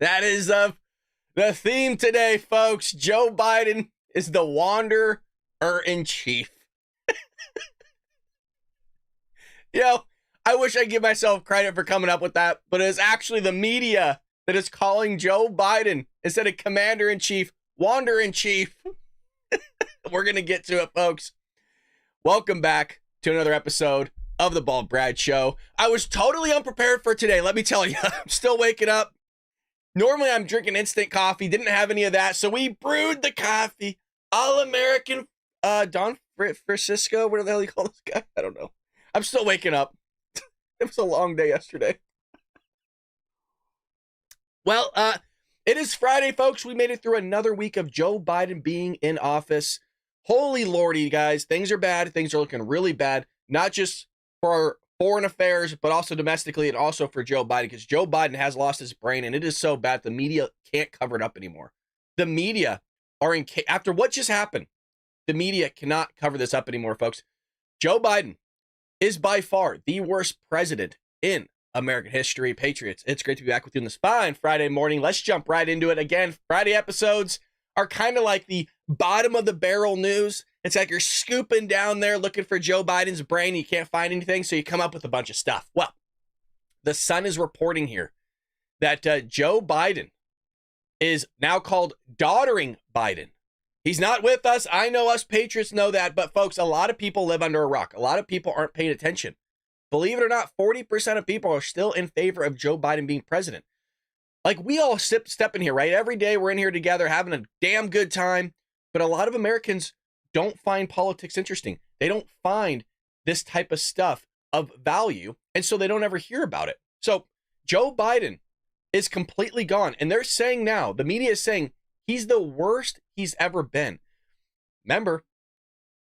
That is the theme today, folks. Joe Biden is the wanderer in chief. I wish I'd give myself credit for coming up with that, but it's actually the media that is calling Joe Biden, instead of commander-in-chief, wanderer-in-chief. We're going to get to it, folks. Welcome back to another episode of the Bald Brad Show. I was totally unprepared for today, let me tell you. I'm still waking up. Normally, I'm drinking instant coffee. Didn't have any of that, so we brewed the coffee. All-American Don Francisco. What the hell do you call this guy? I don't know. I'm still waking up. It was a long day yesterday. Well, it is Friday, folks. We made it through another week of Joe Biden being in office. Holy lordy, guys. Things are bad. Things are looking really bad. Not just for our foreign affairs, but also domestically and also for Joe Biden, because Joe Biden has lost his brain, and it is so bad the media can't cover it up anymore. The media are after what just happened, the media cannot cover this up anymore, folks. Joe Biden is by far the worst president in American history. Patriots, it's great to be back with you on this fine Friday morning. Let's jump right into it. Again, Friday episodes are kind of like the bottom of the barrel news. It's like you're scooping down there looking for Joe Biden's brain. You can't find anything, so you come up with a bunch of stuff. Well, the Sun is reporting here that Joe Biden is now called Doddering Biden. He's not with us. I know us patriots know that, but folks, a lot of people live under a rock. A lot of people aren't paying attention. Believe it or not, 40% of people are still in favor of Joe Biden being president. Like, we all step in here, right? Every day we're in here together having a damn good time, but a lot of Americans don't find politics interesting. They don't find this type of stuff of value, and so they don't ever hear about it. So Joe Biden is completely gone, and they're saying now, the media is saying he's the worst he's ever been. Remember,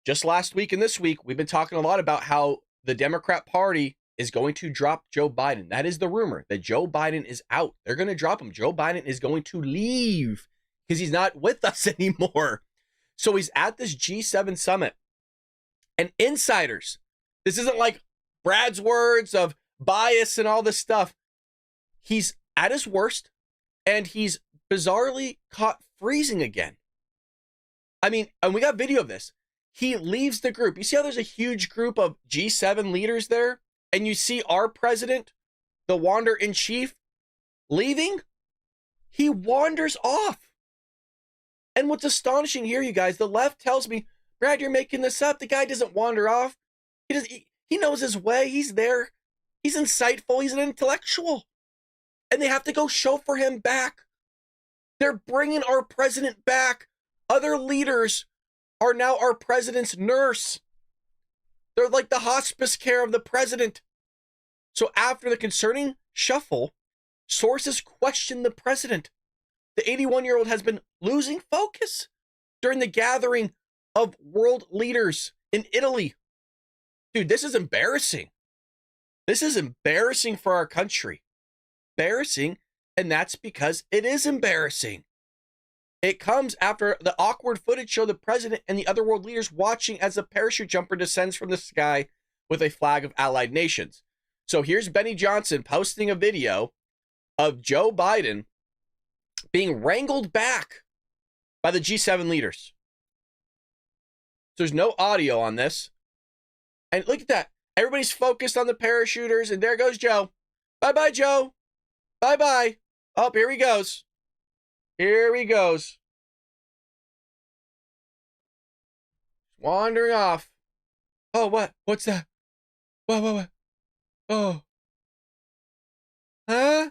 just last week and this week, we've been talking a lot about how the Democrat Party is going to drop Joe Biden. That is the rumor, that Joe Biden is out. They're going to drop him. Joe Biden is going to leave because he's not with us anymore. So he's at this G7 summit, and insiders, this isn't like Brad's words of bias and all this stuff. He's at his worst, and he's bizarrely caught freezing again. I mean, and we got video of this. He leaves the group. You see how there's a huge group of G7 leaders there? And you see our president, the wanderer-in-chief, leaving? He wanders off. And what's astonishing here, you guys, the left tells me, Brad, you're making this up. The guy doesn't wander off. He knows his way. He's there. He's insightful. He's an intellectual. And they have to go chauffeur him back. They're bringing our president back. Other leaders are now our president's nurse. They're like the hospice care of the president. So after the concerning shuffle, sources question the president. The 81-year-old has been losing focus during the gathering of world leaders in Italy. Dude, this is embarrassing. This is embarrassing for our country. Embarrassing, and that's because it is embarrassing. It comes after the awkward footage showed the president and the other world leaders watching as a parachute jumper descends from the sky with a flag of allied nations. So here's Benny Johnson posting a video of Joe Biden being wrangled back by the G7 leaders. So there's no audio on this. And look at that. Everybody's focused on the parachuters, and there goes Joe. Bye-bye, Joe. Bye-bye. Oh, here he goes. Here he goes. Wandering off. Oh, what? What's that? What? Oh. Huh?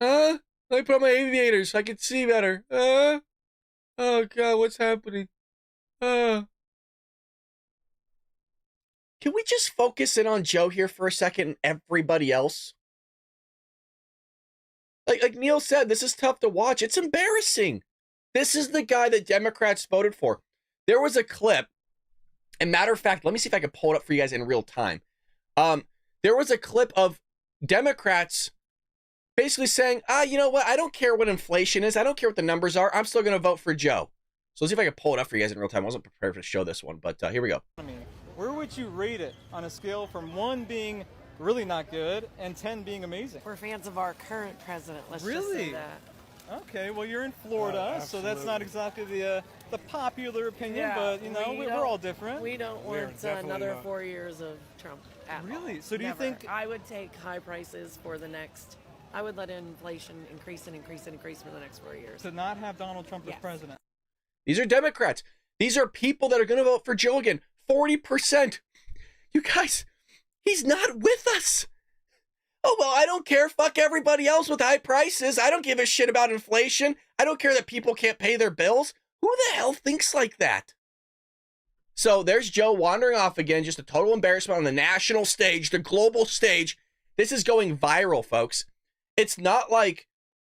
Let me put on my aviators so I can see better. Oh, God, what's happening? Can we just focus in on Joe here for a second and everybody else? Like Neil said, this is tough to watch. It's embarrassing. This is the guy that Democrats voted for. There was a clip, and matter of fact, let me see if I can pull it up for you guys in real time. There was a clip of Democrats basically saying, you know what? I don't care what inflation is. I don't care what the numbers are. I'm still going to vote for Joe. So let's see if I can pull it up for you guys in real time. I wasn't prepared to show this one, but here we go. Where would you rate it on a scale from 1 being really not good, and 10 being amazing. We're fans of our current president. Let's Really? just say that. Okay, well, you're in Florida, so that's not exactly the popular opinion, but, you know, we're all different. We don't want another 4 years of Trump at all. Really? So do you Never. think... I would take high prices for the next... I would let inflation increase and increase and increase for the next 4 years. To not have Donald Trump as president. These are Democrats. These are people that are going to vote for Joe again. 40%. You guys, he's not with us. Oh, well, I don't care. Fuck everybody else with high prices. I don't give a shit about inflation. I don't care that people can't pay their bills. Who the hell thinks like that? So there's Joe wandering off again. Just a total embarrassment on the national stage, the global stage. This is going viral, folks. It's not like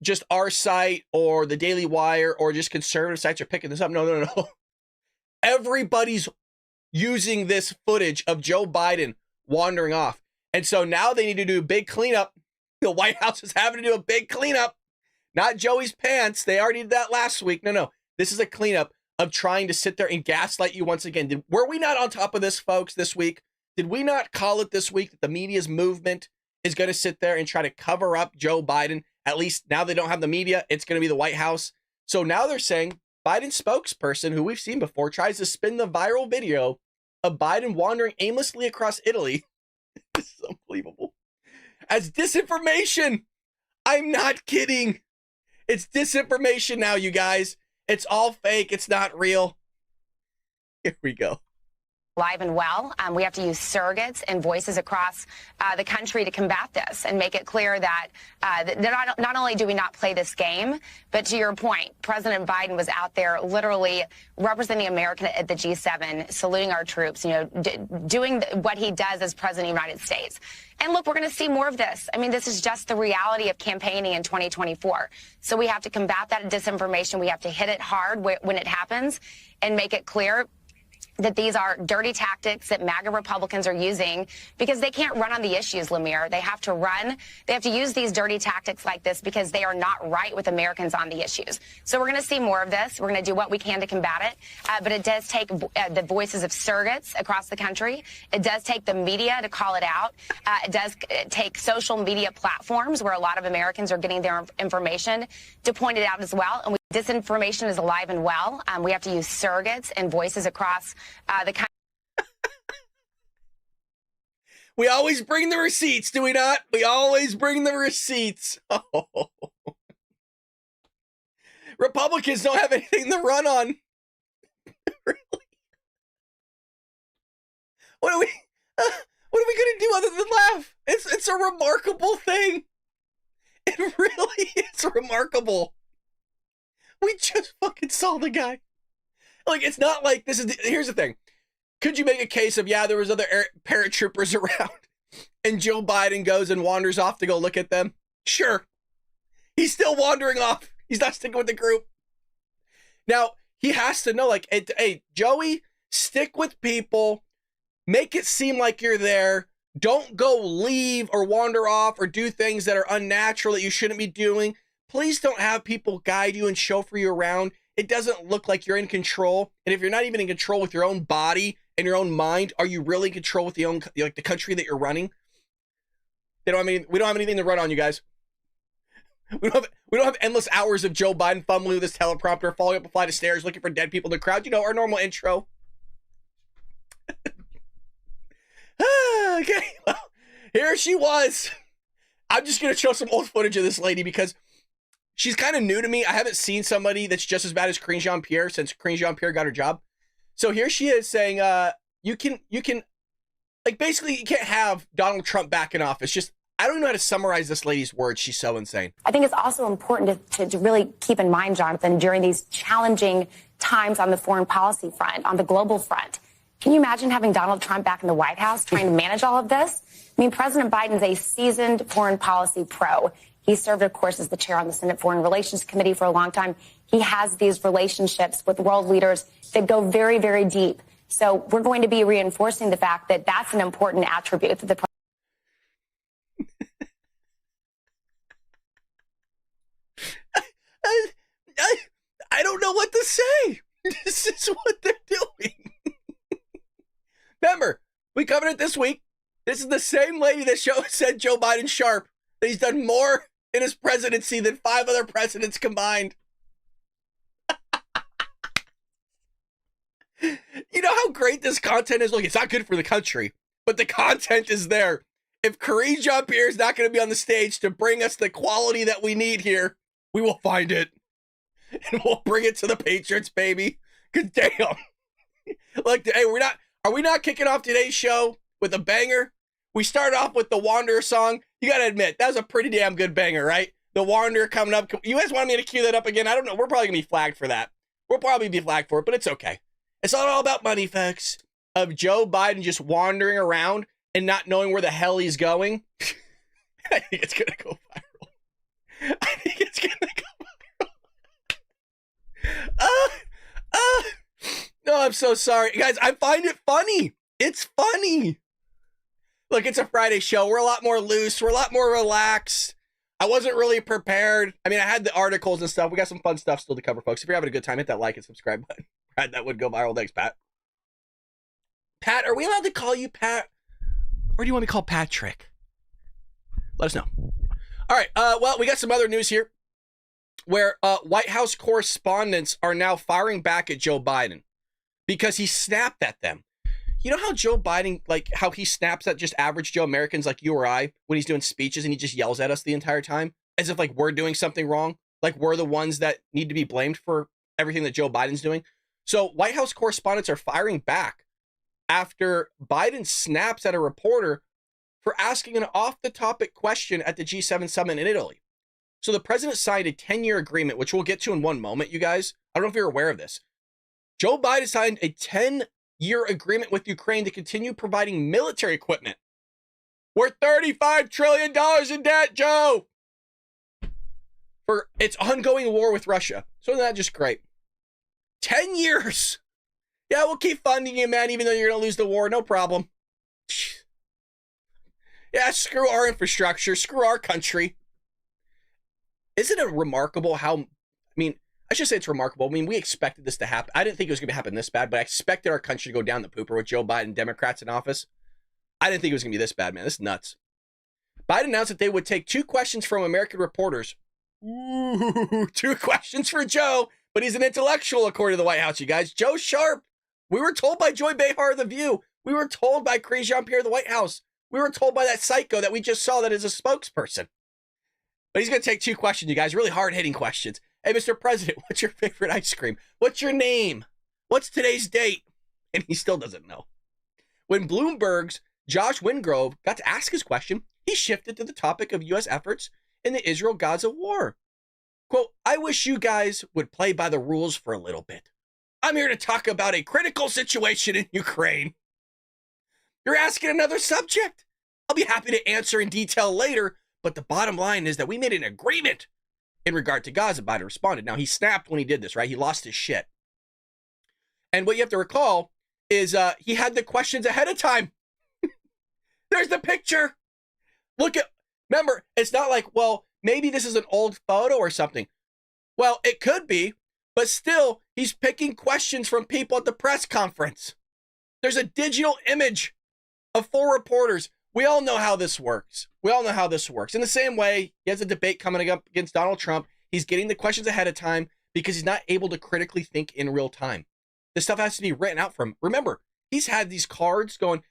just our site or the Daily Wire or just conservative sites are picking this up. No. Everybody's using this footage of Joe Biden wandering off. And so now they need to do a big cleanup. The White House is having to do a big cleanup. Not Joey's pants. They already did that last week. No. This is a cleanup of trying to sit there and gaslight you once again. Were we not on top of this, folks, this week? Did we not call it this week that the media's movement is going to sit there and try to cover up Joe Biden? At least now they don't have the media. It's going to be the White House. So now they're saying Biden's spokesperson, who we've seen before, tries to spin the viral video of Biden wandering aimlessly across Italy. This is unbelievable. As disinformation. I'm not kidding. It's disinformation now, you guys. It's all fake. It's not real. Here we go. Live and well. We have to use surrogates and voices across the country to combat this and make it clear that not only do we not play this game, but to your point, President Biden was out there literally representing America at the G7, saluting our troops, you know, doing what he does as president of the United States. And look, we're going to see more of this. I mean, this is just the reality of campaigning in 2024. So we have to combat that disinformation. We have to hit it hard when it happens and make it clear that these are dirty tactics that MAGA Republicans are using because they can't run on the issues, Lemire. They have to use these dirty tactics like this because they are not right with Americans on the issues. So we're going to see more of this. We're going to do what we can to combat it. But it does take the voices of surrogates across the country. It does take the media to call it out. It does take social media platforms where a lot of Americans are getting their information to point it out as well. And disinformation is alive and well. We have to use surrogates and voices across the country. We always bring the receipts, do we not? We always bring the receipts. Oh. Republicans don't have anything to run on. Really? What are we going to do other than laugh? It's a remarkable thing. It really is remarkable. We just fucking saw the guy. Like, it's not like this is... Here's the thing. Could you make a case of, yeah, there was other paratroopers around and Joe Biden goes and wanders off to go look at them? Sure. He's still wandering off. He's not sticking with the group. Now, he has to know, like, hey, Joey, stick with people. Make it seem like you're there. Don't go leave or wander off or do things that are unnatural that you shouldn't be doing. Please don't have people guide you and chauffeur you around. It doesn't look like you're in control. And if you're not even in control with your own body and your own mind, are you really in control with the country that you're running? We don't have anything to run on, you guys. We don't have endless hours of Joe Biden fumbling with his teleprompter, falling up a flight of stairs, looking for dead people in the crowd. You know, our normal intro. Okay, well, here she was. I'm just going to show some old footage of this lady because she's kind of new to me. I haven't seen somebody that's just as bad as Karine Jean-Pierre since Karine Jean-Pierre got her job. So here she is saying, you can, like, basically you can't have Donald Trump back in office. Just, I don't even know how to summarize this lady's words. She's so insane. I think it's also important to really keep in mind, Jonathan, during these challenging times on the foreign policy front, on the global front. Can you imagine having Donald Trump back in the White House trying to manage all of this? I mean, President Biden's a seasoned foreign policy pro. He served, of course, as the chair on the Senate Foreign Relations Committee for a long time. He has these relationships with world leaders that go very, very deep. So we're going to be reinforcing the fact that that's an important attribute that the I don't know what to say. This is what they're doing. Remember, we covered it this week. This is the same lady that said Joe Biden sharp, that he's done more in his presidency than 5 other presidents combined. You know how great this content is? Look, it's not good for the country, but the content is there. If Karine Jean-Pierre is not going to be on the stage to bring us the quality that we need here, we will find it. And we'll bring it to the Patriots, baby. Cause damn. Like, hey, are we not kicking off today's show with a banger? We started off with the Wanderer song. You gotta admit, that was a pretty damn good banger, right? The Wanderer coming up. You guys want me to cue that up again? I don't know. We're probably gonna be flagged for that. We'll probably be flagged for it, but it's okay. It's not all about money, folks. Of Joe Biden just wandering around and not knowing where the hell he's going. I think it's gonna go viral. I think it's gonna go viral. No, I'm so sorry. Guys, I find it funny. It's funny. Look, it's a Friday show. We're a lot more loose. We're a lot more relaxed. I wasn't really prepared. I mean, I had the articles and stuff. We got some fun stuff still to cover, folks. If you're having a good time, hit that like and subscribe button. Brad, that would go viral. Thanks, Pat. Pat, are we allowed to call you Pat? Or do you want to be called Patrick? Let us know. All right. Well, we got some other news here where White House correspondents are now firing back at Joe Biden because he snapped at them. You know how Joe Biden, like how he snaps at just average Joe Americans like you or I when he's doing speeches and he just yells at us the entire time as if like we're doing something wrong, like we're the ones that need to be blamed for everything that Joe Biden's doing. So White House correspondents are firing back after Biden snaps at a reporter for asking an off-the-topic question at the G7 summit in Italy. So the president signed a 10-year agreement, which we'll get to in one moment, you guys. I don't know if you're aware of this. Joe Biden signed a 10-year agreement with Ukraine to continue providing military equipment. We're $35 trillion in debt, Joe, for its ongoing war with Russia. So isn't that just great? 10 years. Yeah, we'll keep funding you, man, even though you're going to lose the war. No problem. Yeah, screw our infrastructure. Screw our country. Isn't it remarkable how, I mean, I should say it's remarkable. I mean, we expected this to happen. I didn't think it was going to happen this bad, but I expected our country to go down the pooper with Joe Biden, Democrats in office. I didn't think it was going to be this bad, man. This is nuts. Biden announced that they would take 2 questions from American reporters. Ooh, 2 questions for Joe, but he's an intellectual, according to the White House, you guys. Joe Sharp. We were told by Joy Behar of The View. We were told by Karine Jean-Pierre of the White House. We were told by that psycho that we just saw that is a spokesperson. But he's going to take 2 questions, you guys. Really hard-hitting questions. Hey, Mr. President, what's your favorite ice cream? What's your name? What's today's date? And he still doesn't know. When Bloomberg's Josh Wingrove got to ask his question, he shifted to the topic of U.S. efforts in the Israel-Gaza war. Quote, I wish you guys would play by the rules for a little bit. I'm here to talk about a critical situation in Ukraine. You're asking another subject. I'll be happy to answer in detail later, but the bottom line is that we made an agreement in regard to Gaza. Biden responded. Now, he snapped when he did this, right? He lost his shit. And what you have to recall is he had the questions ahead of time. There's the picture. Remember, it's not like, well, maybe this is an old photo or something. Well, it could be, but still, he's picking questions from people at the press conference. There's a digital image of 4 reporters. We all know how this works. In the same way, he has a debate coming up against Donald Trump. He's getting the questions ahead of time because he's not able to critically think in real time. This stuff has to be written out for him. Remember, he's had these cards going,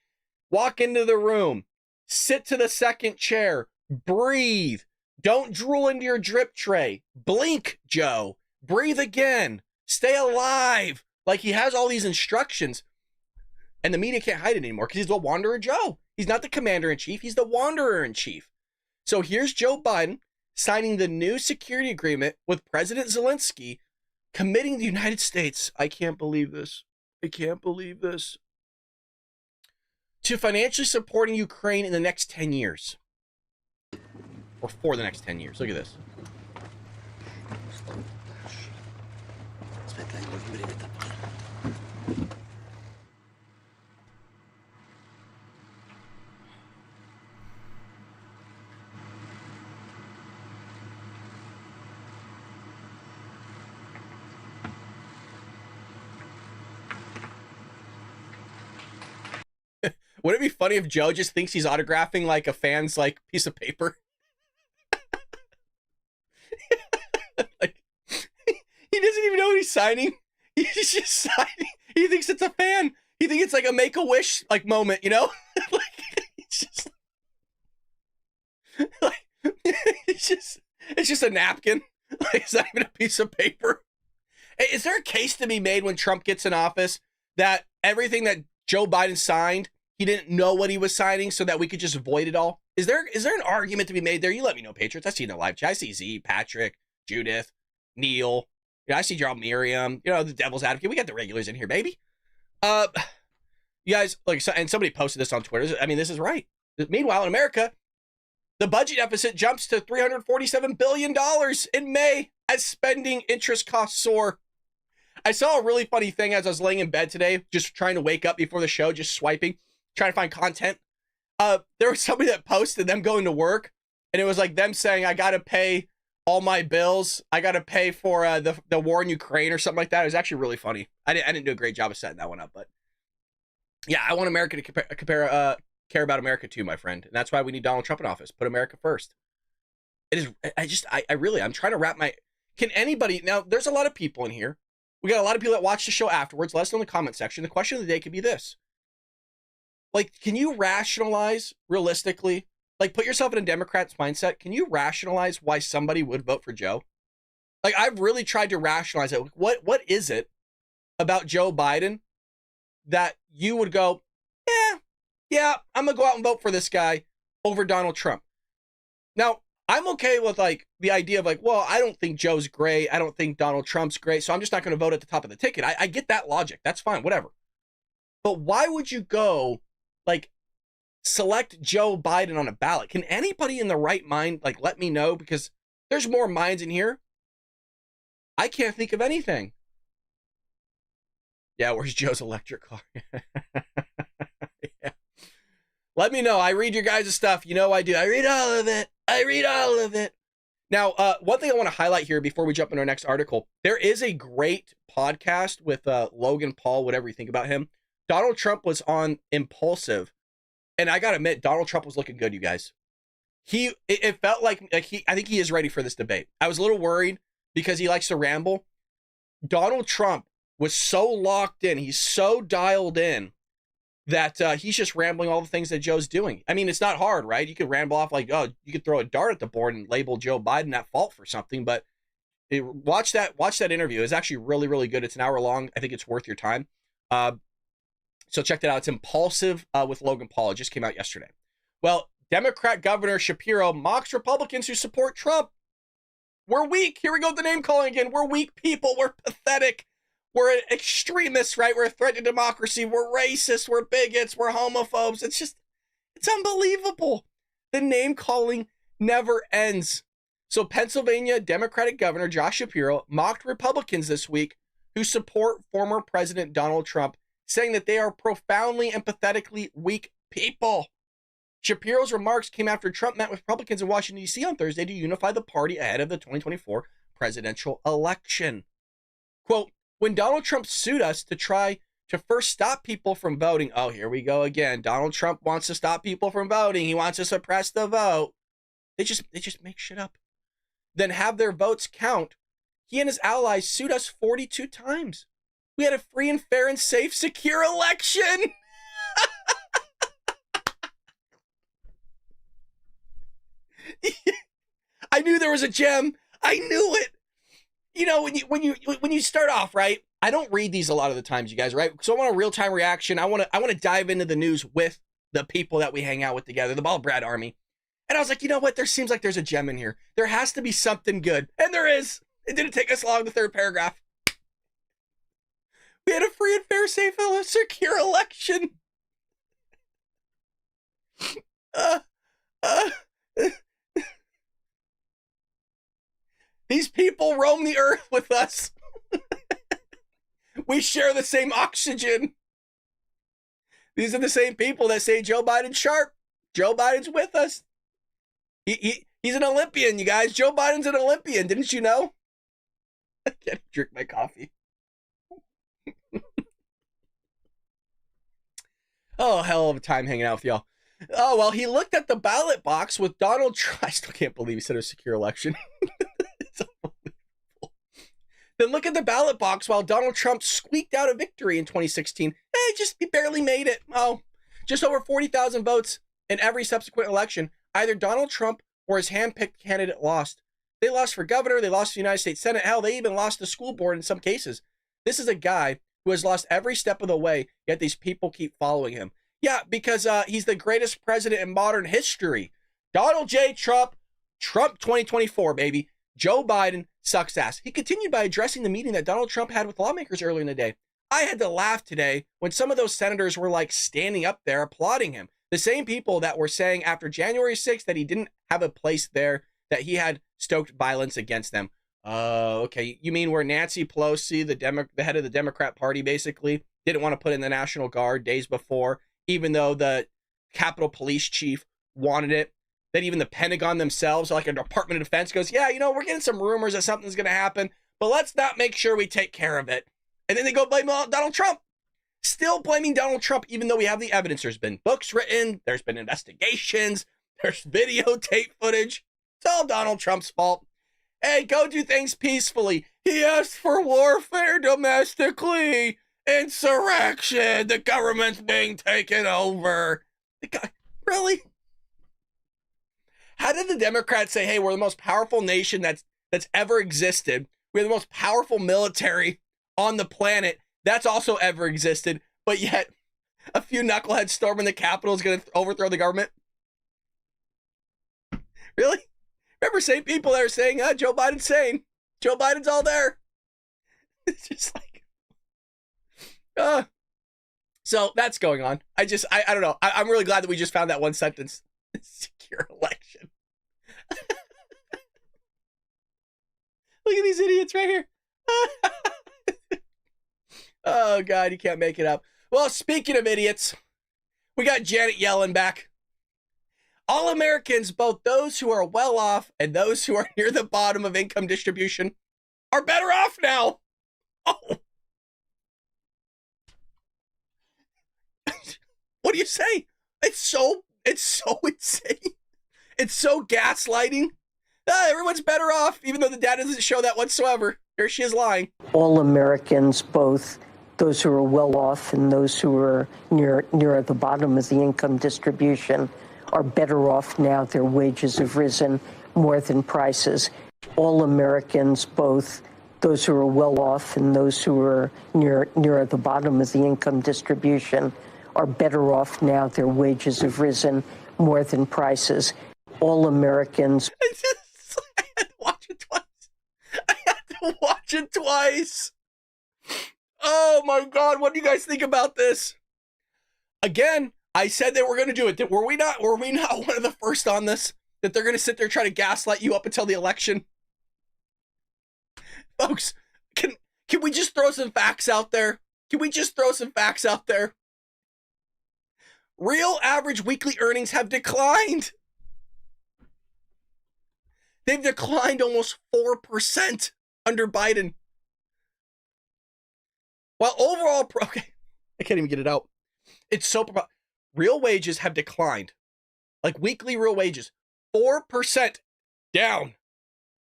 walk into the room, sit to the second chair, breathe, don't drool into your drip tray, blink, Joe, breathe again, stay alive. Like, he has all these instructions, and the media can't hide it anymore because he's the Wanderer Joe. He's not the commander-in-chief. He's the Wanderer-in-chief. So here's Joe Biden signing the new security agreement with President Zelensky, committing the United States, I can't believe this, to financially supporting Ukraine in the next 10 years. Or for the next 10 years. Look at this. Wouldn't it be funny if Joe just thinks he's autographing like a fan's like piece of paper? Like, he doesn't even know what he's signing. He's just signing. He thinks it's a fan. He thinks it's like a Make-A-Wish like moment, you know? Like, it's just like it's just a napkin. Like, it's not even a piece of paper. Hey, is there a case to be made when Trump gets in office that everything that Joe Biden signed, he didn't know what he was signing, so that we could just avoid it all? Is there an argument to be made there? You let me know, Patriots. I see in the live chat. I see Z, Patrick, Judith, Neil. You know, I see Gerald, Miriam. You know, the Devil's Advocate. We got the regulars in here, baby. You guys, like, and somebody posted this on Twitter. I mean, this is right. Meanwhile, in America, the budget deficit jumps to $347 billion in May as spending interest costs soar. I saw a really funny thing as I was laying in bed today, just trying to wake up before the show, just swiping, trying to find content. There was somebody that posted them going to work, and it was like them saying, I got to pay all my bills. I got to pay for the war in Ukraine or something like that. It was actually really funny. I didn't do a great job of setting that one up, but yeah, I want America to care about America too, my friend. And that's why we need Donald Trump in office. Put America first. It is, I'm trying to wrap can anybody, now there's a lot of people in here. We got a lot of people that watch the show afterwards. Let us know in the comment section. The question of the day could be this. Like, can you rationalize realistically, like put yourself in a Democrat's mindset? Can you rationalize why somebody would vote for Joe? Like, I've really tried to rationalize it. What is it about Joe Biden that you would go, yeah, I'm going to go out and vote for this guy over Donald Trump? Now, I'm okay with like the idea of like, well, I don't think Joe's great. I don't think Donald Trump's great. So I'm just not going to vote at the top of the ticket. I get that logic. That's fine, whatever. But why would you go like select Joe Biden on a ballot? Can anybody in the right mind, like, let me know? Because there's more minds in here. I can't think of anything. Yeah, where's Joe's electric car? Yeah. Let me know. I read your guys' stuff. You know I do. I read all of it. Now, one thing I want to highlight here before we jump into our next article, there is a great podcast with Logan Paul, whatever you think about him. Donald Trump was on Impulsive, and I got to admit, Donald Trump was looking good, you guys. It felt like I think he is ready for this debate. I was a little worried because he likes to ramble. Donald Trump was so locked in. He's so dialed in that he's just rambling all the things that Joe's doing. I mean, it's not hard, right? You could ramble off like, oh, you could throw a dart at the board and label Joe Biden at fault for something, but watch that interview. It's actually really, really good. It's an hour long. I think it's worth your time. So check that out. It's Impulsive with Logan Paul. It just came out yesterday. Well, Democrat Governor Shapiro mocks Republicans who support Trump. We're weak. Here we go with the name calling again. We're weak people. We're pathetic. We're extremists, right? We're a threat to democracy. We're racist. We're bigots. We're homophobes. It's unbelievable. The name calling never ends. So Pennsylvania Democratic Governor Josh Shapiro mocked Republicans this week who support former President Donald Trump, saying that they are profoundly and pathetically weak people. Shapiro's remarks came after Trump met with Republicans in Washington, D.C. on Thursday to unify the party ahead of the 2024 presidential election. Quote, when Donald Trump sued us to try to first stop people from voting. Oh, here we go again. Donald Trump wants to stop people from voting. He wants to suppress the vote. They just make shit up. Then have their votes count. He and his allies sued us 42 times. We had a free and fair and safe, secure election. I knew there was a gem. I knew it. You know, when you start off, right? I don't read these a lot of the times, you guys, right? So I want a real-time reaction. I want to dive into the news with the people that we hang out with together, the Bald Brad Army. And I was like, you know what? There seems like there's a gem in here. There has to be something good. And there is. It didn't take us long, the third paragraph. We had a free and fair, safe, and secure election. These people roam the earth with us. We share the same oxygen. These are the same people that say Joe Biden's sharp. Joe Biden's with us. He's an Olympian, you guys. Joe Biden's an Olympian. Didn't you know? I can't drink my coffee. Oh, hell of a time hanging out with y'all. Oh, well, he looked at the ballot box with Donald Trump. I still can't believe he said it was a secure election. It's unbelievable. Then look at the ballot box while Donald Trump squeaked out a victory in 2016. He barely made it. Oh, just over 40,000 votes in every subsequent election. Either Donald Trump or his hand-picked candidate lost. They lost for governor. They lost the United States Senate. Hell, they even lost the school board in some cases. This is a guy who has lost every step of the way, yet these people keep following him. Yeah, because he's the greatest president in modern history. Donald J. Trump 2024, baby. Joe Biden sucks ass. He continued by addressing the meeting that Donald Trump had with lawmakers earlier in the day. I had to laugh today when some of those senators were like standing up there applauding him. The same people that were saying after January 6th that he didn't have a place there, that he had stoked violence against them. Okay. You mean where Nancy Pelosi, the head of the Democrat Party, basically didn't want to put in the National Guard days before, even though the Capitol Police Chief wanted it. That even the Pentagon themselves, like a Department of Defense, goes, yeah, we're getting some rumors that something's going to happen, but let's not make sure we take care of it. And then they go blame Donald Trump. Still blaming Donald Trump, even though we have the evidence. There's been books written. There's been investigations. There's videotape footage. It's all Donald Trump's fault. Hey, go do things peacefully. He asked for warfare domestically. Insurrection. The government's being taken over. The guy, really? How did the Democrats say, hey, we're the most powerful nation that's ever existed. We're the most powerful military on the planet that's also ever existed. But yet a few knuckleheads storming the Capitol is going to overthrow the government? Really? Remember, same people that are saying, Joe Biden's sane. Joe Biden's all there. It's just like, so that's going on. I don't know. I'm really glad that we just found that one sentence. Secure election. Look at these idiots right here. Oh, God, you can't make it up. Well, speaking of idiots, we got Janet Yellen back. All Americans, both those who are well off and those who are near the bottom of income distribution, are better off now. Oh. What do you say? It's so insane. It's so gaslighting. Everyone's better off, even though the data doesn't show that whatsoever. Here she is lying. All Americans, both those who are well off and those who are near at the bottom of the income distribution, are better off now. Their wages have risen more than prices. All Americans, both those who are well off and those who are near at the bottom of the income distribution, are better off now. Their wages have risen more than prices. All Americans. I had to watch it twice. Oh my God, what do you guys think about this? Again, I said that we're going to do it. Were we not one of the first on this? That they're going to sit there trying to gaslight you up until the election? Folks, can we just throw some facts out there? Real average weekly earnings have declined. They've declined almost 4% under Biden. While overall, okay, I can't even get it out. It's so, real wages have declined. Like weekly real wages, 4% down.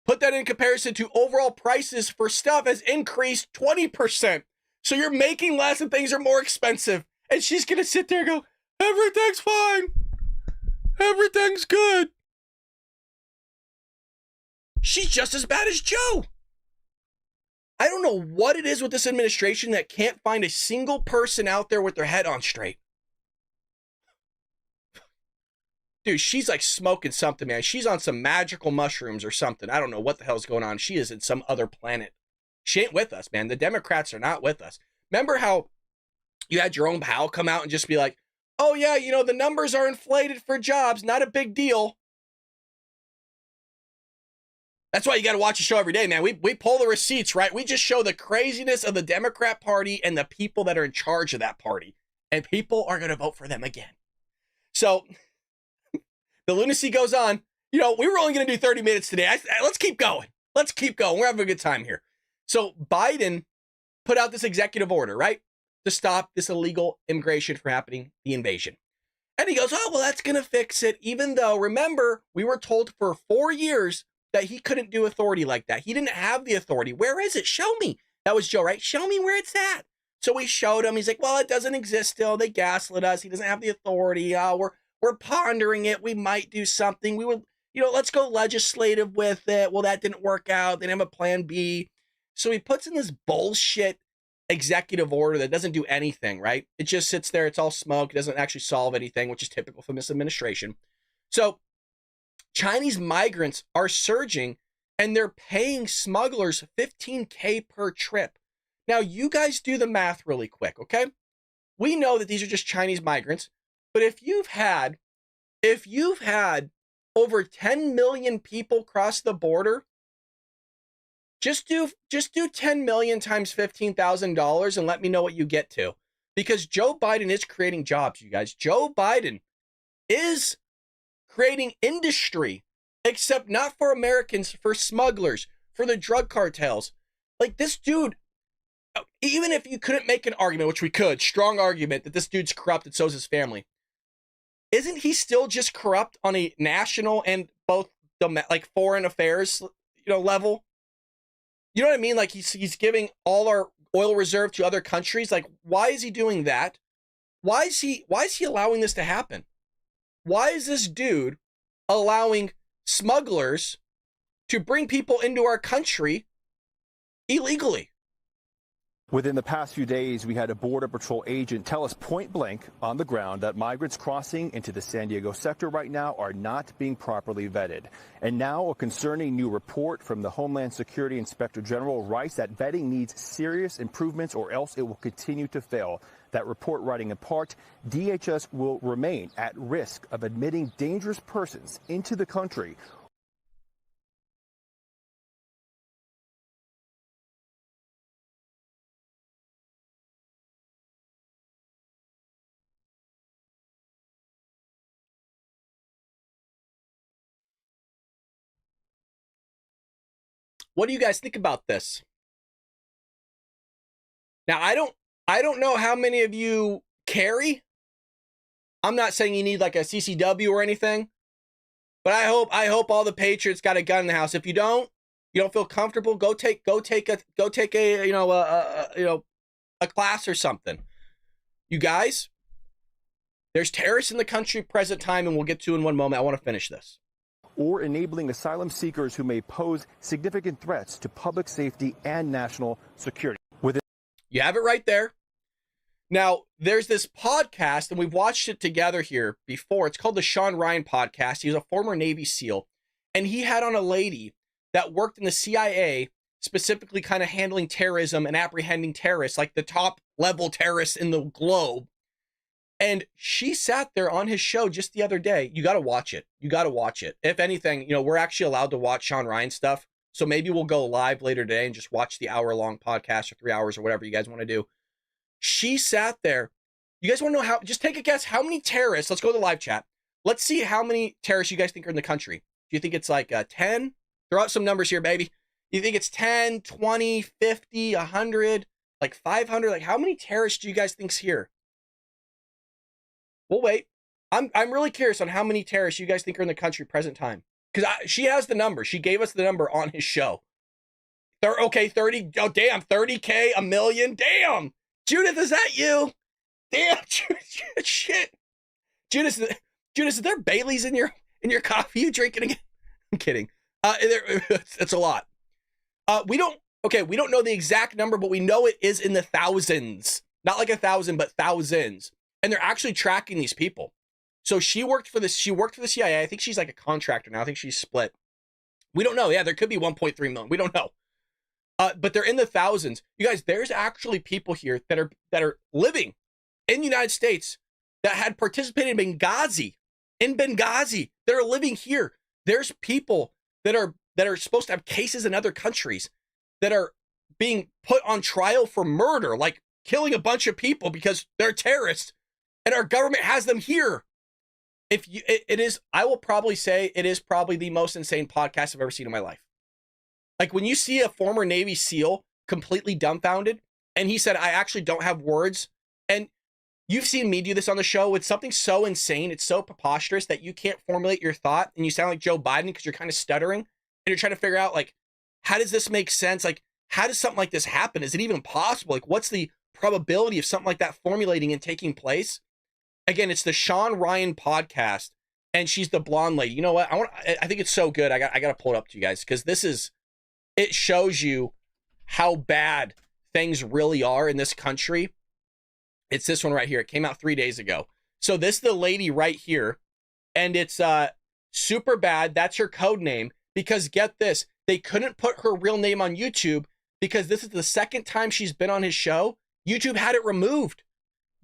Put that in comparison to overall prices for stuff has increased 20%. So you're making less and things are more expensive. And she's going to sit there and go, everything's fine. Everything's good. She's just as bad as Joe. I don't know what it is with this administration that can't find a single person out there with their head on straight. Dude, she's like smoking something, man. She's on some magical mushrooms or something. I don't know what the hell's going on. She is in some other planet. She ain't with us, man. The Democrats are not with us. Remember how you had Jerome Powell come out and just be like, oh yeah, the numbers are inflated for jobs. Not a big deal. That's why you got to watch the show every day, man. We pull the receipts, right? We just show the craziness of the Democrat Party and the people that are in charge of that party. And people are going to vote for them again. So the lunacy goes on. We were only going to do 30 minutes today. Let's keep going. We're having a good time here. So Biden put out this executive order, right? to stop this illegal immigration from happening, the invasion. And he goes, oh, well, that's going to fix it. Even though, remember, we were told for 4 years that he couldn't do authority like that. He didn't have the authority. Where is it? Show me. That was Joe, right? Show me where it's at. So we showed him. He's like, well, it doesn't exist still. They gaslit us. He doesn't have the authority. We're pondering it. We might do something. We would, let's go legislative with it. Well, that didn't work out. They didn't have a plan B. So he puts in this bullshit executive order that doesn't do anything, right? It just sits there. It's all smoke. It doesn't actually solve anything, which is typical for this administration. So Chinese migrants are surging and they're paying smugglers $15K per trip. Now, you guys do the math really quick, okay? We know that these are just Chinese migrants, but if you've had over 10 million people cross the border, just do 10 million times $15,000 and let me know what you get to. Because Joe Biden is creating jobs, you guys. Joe Biden is creating industry, except not for Americans, for smugglers, for the drug cartels. Like this dude, even if you couldn't make an argument, which we could, strong argument that this dude's corrupt and so is his family, isn't he still just corrupt on a national and both like foreign affairs, level? You know what I mean? Like he's giving all our oil reserve to other countries. Like, why is he doing that? Why is he allowing this to happen? Why is this dude allowing smugglers to bring people into our country illegally? Within the past few days, we had a Border Patrol agent tell us point blank on the ground that migrants crossing into the San Diego sector right now are not being properly vetted. And now a concerning new report from the Homeland Security Inspector General writes that vetting needs serious improvements or else it will continue to fail. That report writing in part, DHS will remain at risk of admitting dangerous persons into the country. What do you guys think about this? Now, I don't know how many of you carry. I'm not saying you need like a CCW or anything, but I hope all the patriots got a gun in the house. If you don't feel comfortable, go take a class or something. You guys, there's terrorists in the country present time, and we'll get to in one moment. I want to finish this. Or enabling asylum seekers who may pose significant threats to public safety and national security. You have it right there. Now, there's this podcast, and we've watched it together here before. It's called the Sean Ryan Podcast. He's a former Navy SEAL, and he had on a lady that worked in the CIA, specifically kind of handling terrorism and apprehending terrorists, like the top level terrorists in the globe. And she sat there on his show just the other day. You got to watch it. You got to watch it. If anything, we're actually allowed to watch Sean Ryan stuff. So maybe we'll go live later today and just watch the hour-long podcast or 3 hours or whatever you guys want to do. She sat there. You guys want to know just take a guess how many terrorists, let's go to the live chat. Let's see how many terrorists you guys think are in the country. Do you think it's like 10? Throw out some numbers here, baby. You think it's 10, 20, 50, 100, like 500? Like how many terrorists do you guys think's here? We'll wait. I'm really curious on how many terrorists you guys think are in the country present time. Because she has the number. She gave us the number on his show. Okay, 30. Oh, damn. 30K, a million. Damn. Judith, is that you? Damn. Shit. Judith, is there Baileys in your coffee you drinking again? I'm kidding. It's a lot. We don't know the exact number, but we know it is in the thousands. Not like 1,000, but thousands. And they're actually tracking these people. So she worked for the CIA. I think she's like a contractor now. I think she's split. We don't know. Yeah, there could be 1.3 million. We don't know. But they're in the thousands. You guys, there's actually people here that are living in the United States that had participated in Benghazi. That are living here. There's people that are supposed to have cases in other countries that are being put on trial for murder, like killing a bunch of people because they're terrorists. And our government has them here. I will probably say it is probably the most insane podcast I've ever seen in my life. Like when you see a former Navy SEAL completely dumbfounded, And he said, I actually don't have words. And you've seen me do this on the show. It's something so insane. It's so preposterous that you can't formulate your thought and you sound like Joe Biden because you're kind of stuttering and you're trying to figure out, like, how does this make sense? Like, how does something like this happen? Is it even possible? Like, what's the probability of something like that formulating and taking place? Again, it's the Sean Ryan podcast, and she's the blonde lady. You know what? I think it's so good. I got to pull it up to you guys because it shows you how bad things really are in this country. It's this one right here. It came out 3 days ago. So this is the lady right here, and it's super bad. That's her code name because get this, they couldn't put her real name on YouTube because this is the second time she's been on his show. YouTube had it removed.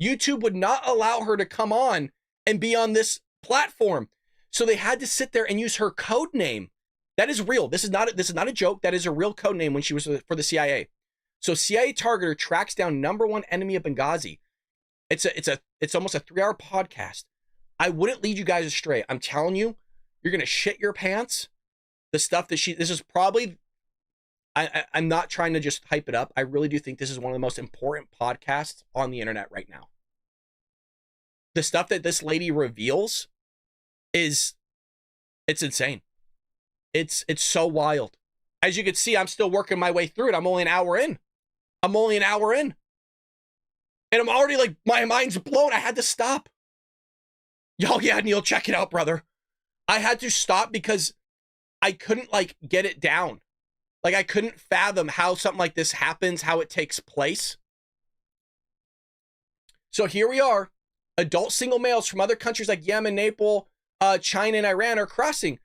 YouTube would not allow her to come on and be on this platform. So they had to sit there and use her code name. That is real. This is not a joke. That is a real code name when she was for the CIA. So CIA targeter tracks down #1 enemy of Benghazi. It's almost a 3-hour podcast. I wouldn't lead you guys astray. I'm telling you, you're gonna shit your pants. The stuff that this is probably, I'm not trying to just hype it up. I really do think this is one of the most important podcasts on the internet right now. The stuff that this lady reveals it's insane. It's so wild. As you can see, I'm still working my way through it. I'm only an hour in. And I'm already like, my mind's blown. I had to stop. Yo, yeah, Neil, check it out, brother. I had to stop because I couldn't like get it down. Like I couldn't fathom how something like this happens, how it takes place. So here we are. Adult single males from other countries like Yemen, Nepal, China, and Iran are crossing.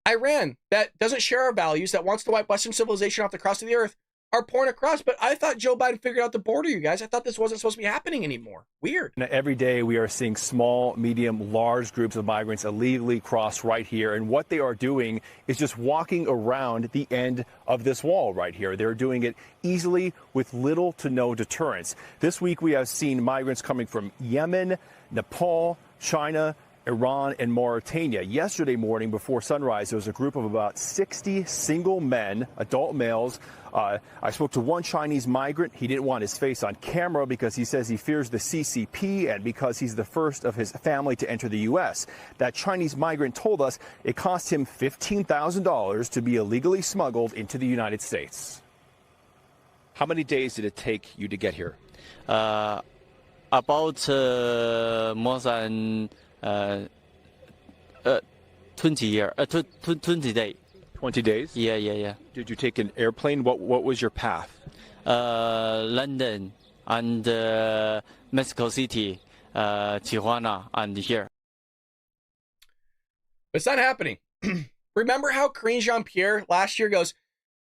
Iran, that doesn't share our values, that wants to wipe Western civilization off the crust of the earth, are pouring across. But I thought Joe Biden figured out the border, you guys. I thought this wasn't supposed to be happening anymore. Weird. Every day we are seeing small, medium, large groups of migrants illegally cross right here. And what they are doing is just walking around the end of this wall right here. They're doing it easily with little to no deterrence. This week we have seen migrants coming from Yemen, Nepal, China, Iran, and Mauritania. Yesterday morning before sunrise, there was a group of about 60 single men, adult males. I spoke to one Chinese migrant. He didn't want his face on camera because he says he fears the CCP and because he's the first of his family to enter the U.S. That Chinese migrant told us it cost him $15,000 to be illegally smuggled into the United States. How many days did it take you to get here? About more than 20 days. 20 days? Yeah. Did you take an airplane? What was your path? London and Mexico City, Tijuana, and here. It's not happening. Remember how Karine Jean-Pierre last year goes,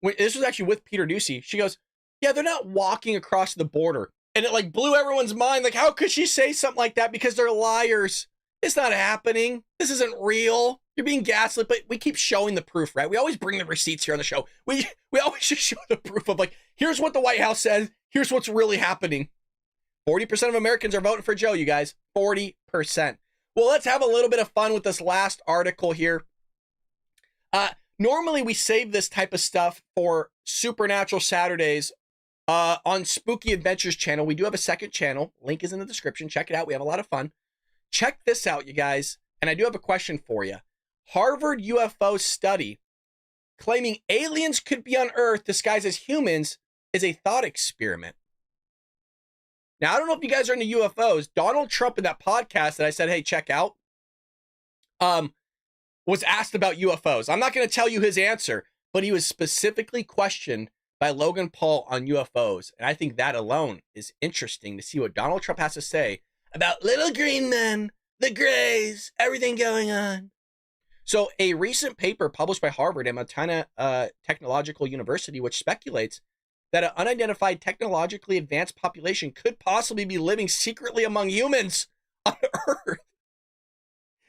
this was actually with Peter Doocy. She goes, yeah, they're not walking across the border. And it like blew everyone's mind. Like, how could she say something like that? Because they're liars. It's not happening. This isn't real. You're being gaslit, but we keep showing the proof, right? We always bring the receipts here on the show. We always just show the proof of like, here's what the White House says. Here's what's really happening. 40% of Americans are voting for Joe, you guys. 40%. Well, let's have a little bit of fun with this last article here. Normally we save this type of stuff for Supernatural Saturdays on Spooky Adventures channel. We do have a second channel. Link is in the description. Check it out. We have a lot of fun. Check this out, you guys. And I do have a question for you. Harvard UFO study claiming aliens could be on Earth disguised as humans is a thought experiment. Now, I don't know if you guys are into UFOs. Donald Trump in that podcast that I said, hey, check out, was asked about UFOs. I'm not going to tell you his answer, but he was specifically questioned by Logan Paul on UFOs. And I think that alone is interesting to see what Donald Trump has to say about little green men, the grays, everything going on. So a recent paper published by Harvard and Montana Technological University, which speculates that an unidentified technologically advanced population could possibly be living secretly among humans on Earth.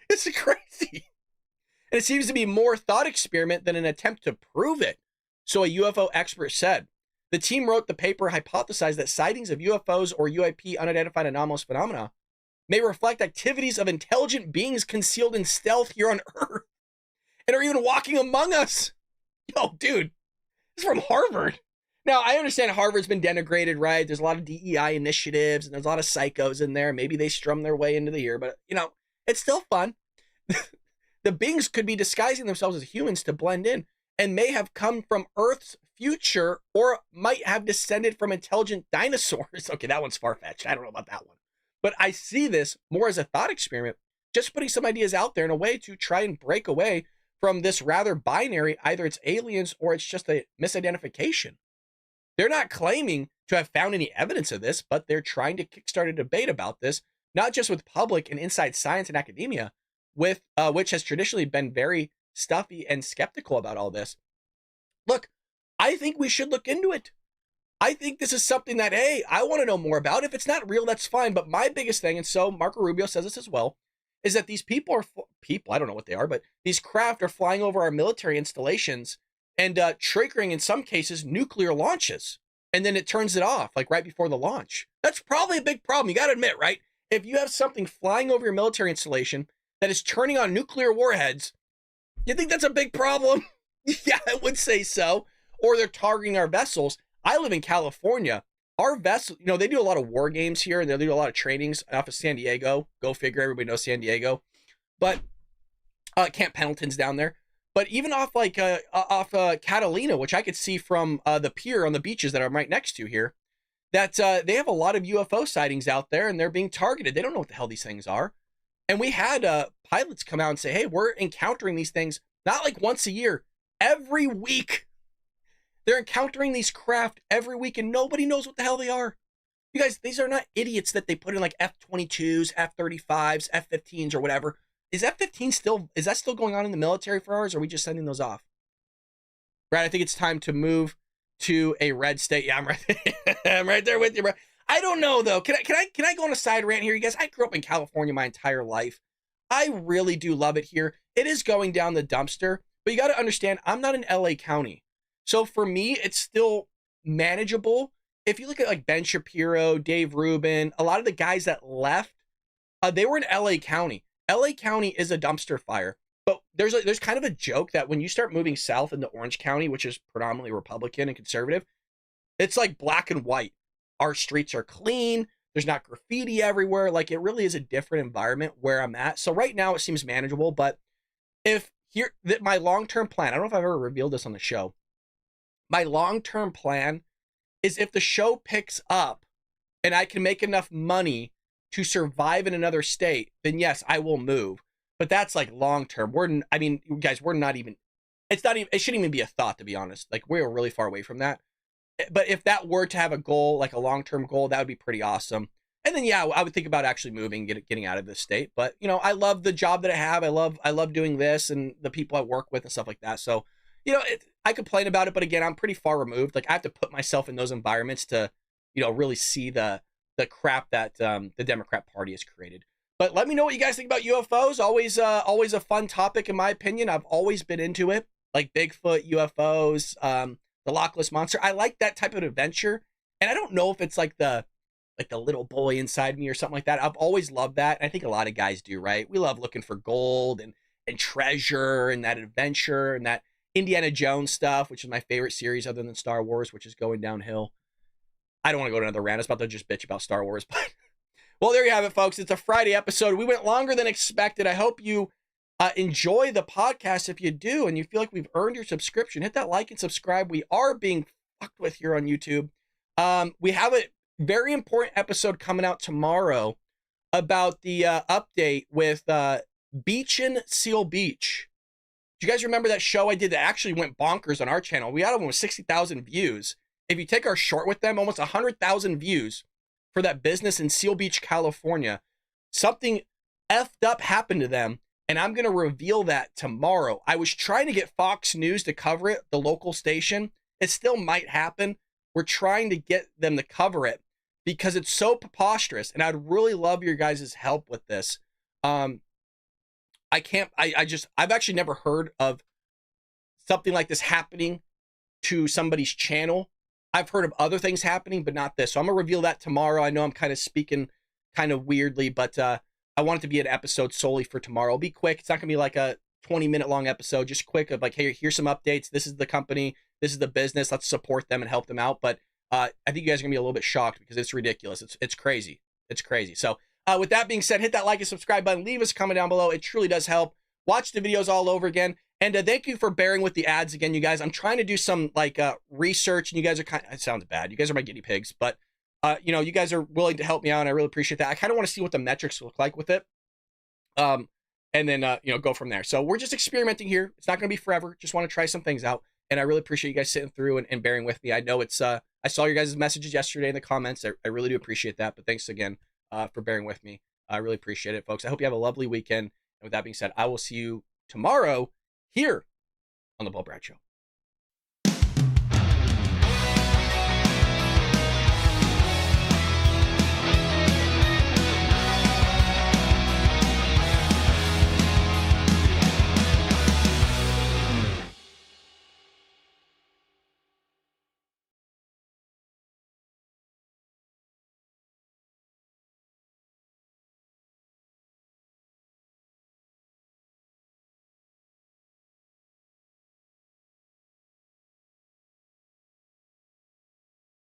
It's crazy. And it seems to be more thought experiment than an attempt to prove it. So a UFO expert said. The team wrote the paper hypothesized that sightings of UFOs or UAP, unidentified anomalous phenomena, may reflect activities of intelligent beings concealed in stealth here on Earth and are even walking among us. Yo, dude, this is from Harvard. Now, I understand Harvard's been denigrated, right? There's a lot of DEI initiatives, and there's a lot of psychos in there. Maybe they strum their way into the year, but, you know, it's still fun. The beings could be disguising themselves as humans to blend in and may have come from Earth's future or might have descended from intelligent dinosaurs. Okay, that one's far-fetched. I don't know about that one. But I see this more as a thought experiment, just putting some ideas out there in a way to try and break away from this rather binary, either it's aliens or it's just a misidentification. They're not claiming to have found any evidence of this, but they're trying to kickstart a debate about this, not just with public and inside science and academia, with which has traditionally been very stuffy and skeptical about all this. Look, I think we should look into it. I think this is something that, hey, I want to know more about. If it's not real, that's fine. But my biggest thing, and so Marco Rubio says this as well, is that these people are people, I don't know what they are, but these craft are flying over our military installations and triggering, in some cases, nuclear launches. And then it turns it off, like right before the launch. That's probably a big problem. You got to admit, right? If you have something flying over your military installation that is turning on nuclear warheads, you think that's a big problem? Yeah, I would say so. Or they're targeting our vessels. I live in California. Our vessel, you know, they do a lot of war games here, and they do a lot of trainings off of San Diego. Go figure, everybody knows San Diego. But Camp Pendleton's down there. But even off like Catalina, which I could see from the pier on the beaches that I'm right next to here, that they have a lot of UFO sightings out there, and they're being targeted. They don't know what the hell these things are. And we had pilots come out and say, hey, we're encountering these things not like once a year, every week. They're encountering these craft every week, and nobody knows what the hell they are. You guys, these are not idiots that they put in like F-22s, F-35s, F-15s, or whatever. Is F-15 still, is that still going on in the military for ours, or are we just sending those off? Brad, I think it's time to move to a red state. Yeah, I'm right there. I'm right there with you, bro. I don't know, though. Can I go on a side rant here, you guys? I grew up in California my entire life. I really do love it here. It is going down the dumpster, but you got to understand, I'm not in LA County. So for me, it's still manageable. If you look at like Ben Shapiro, Dave Rubin, a lot of the guys that left, they were in LA County. LA County is a dumpster fire. But there's kind of a joke that when you start moving south into Orange County, which is predominantly Republican and conservative, it's like black and white. Our streets are clean. There's not graffiti everywhere. Like, it really is a different environment where I'm at. So right now it seems manageable. But if here, that my long-term plan, I don't know if I've ever revealed this on the show. My long-term plan is if the show picks up and I can make enough money to survive in another state, then yes, I will move. But that's like long-term. I mean, guys, we're not even, it's not even, it shouldn't even be a thought, to be honest. Like, we're really far away from that. But if that were to have a goal, like a long-term goal, that would be pretty awesome. And then, yeah, I would think about actually moving, getting out of this state. But, you know, I love the job that I have. I love doing this and the people I work with and stuff like that. So, you know, I complain about it, but again, I'm pretty far removed. Like, I have to put myself in those environments to, you know, really see the crap that the Democrat Party has created. But let me know what you guys think about UFOs. Always a fun topic, in my opinion. I've always been into it, like Bigfoot, UFOs, the Loch Ness Monster. I like that type of adventure, and I don't know if it's like the little boy inside me or something like that. I've always loved that, and I think a lot of guys do, right? We love looking for gold and treasure and that adventure and that Indiana Jones stuff, which is my favorite series other than Star Wars, which is going downhill. I don't want to go to another rant. I was about to just bitch about Star Wars, but well, there you have it, folks. It's a Friday episode. We went longer than expected. I hope you enjoy the podcast. If you do, and you feel like we've earned your subscription, hit that like and subscribe. We are being fucked with here on YouTube. We have a very important episode coming out tomorrow about the update with Beachin' Seal Beach. Do you guys remember that show I did that actually went bonkers on our channel? We had almost 60,000 views. If you take our short with them, almost 100,000 views for that business in Seal Beach, California. Something effed up happened to them, and I'm going to reveal that tomorrow. I was trying to get Fox News to cover it, the local station. It still might happen. We're trying to get them to cover it because it's so preposterous, and I'd really love your guys' help with this. I've actually never heard of something like this happening to somebody's channel. I've heard of other things happening, but not this. So I'm going to reveal that tomorrow. I know I'm kind of speaking kind of weirdly, but I want it to be an episode solely for tomorrow. It'll be quick. It's not going to be like a 20-minute long episode, just quick of like, hey, here's some updates. This is the company. This is the business. Let's support them and help them out. But I think you guys are gonna be a little bit shocked because it's ridiculous. It's crazy. It's crazy. So with that being said, hit that like and subscribe button. Leave us a comment down below. It truly does help. Watch the videos all over again. And thank you for bearing with the ads again, you guys. I'm trying to do some like research, and you guys are it sounds bad. You guys are my guinea pigs, but you know, you guys are willing to help me out, and I really appreciate that. I kind of want to see what the metrics look like with it. And then you know, go from there. So we're just experimenting here. It's not going to be forever. Just want to try some things out. And I really appreciate you guys sitting through and bearing with me. I know it's I saw your guys' messages yesterday in the comments. I really do appreciate that. But thanks again for bearing with me. I really appreciate it, folks. I hope you have a lovely weekend. And with that being said, I will see you tomorrow here on the Bo Brad Show.